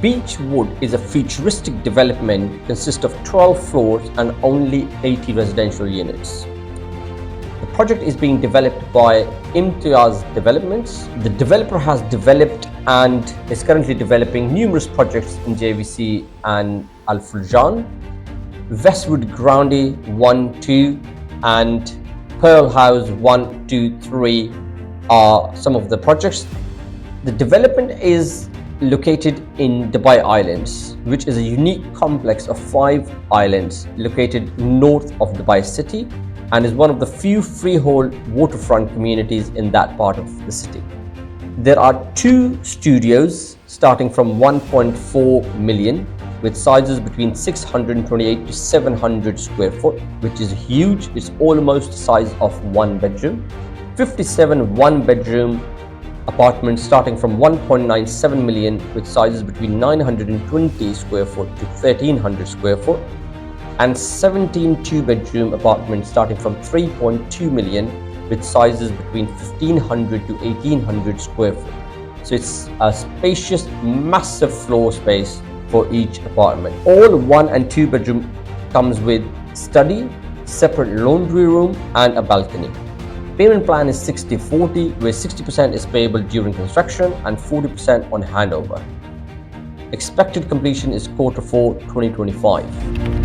Beachwood is a futuristic development consists of 12 floors and only 80 residential units. The project is being developed by Imtiaz Developments. The developer has developed and is currently developing numerous projects in JVC and Al Furjan, Westwood Groundy 1, 2 and Pearl House 1, 2, 3 are some of the projects. The development is located in Dubai Islands, which is a unique complex of 5 islands located north of Dubai city and is one of the few freehold waterfront communities in that part of the city. There are 2 studios starting from 1.4 million with sizes between 628 to 700 square foot, which is huge. It's almost the size of 1 bedroom. 57 1-bedroom apartments starting from 1.97 million with sizes between 920 square foot to 1300 square foot, and 17 2-bedroom apartments starting from 3.2 million with sizes between 1500 to 1800 square foot. So it's a spacious, massive floor space for each apartment. All 1 and 2 bedroom comes with study, separate laundry room and a balcony. Payment plan is 60-40, where 60% is payable during construction and 40% on handover. Expected completion is Q4 2025.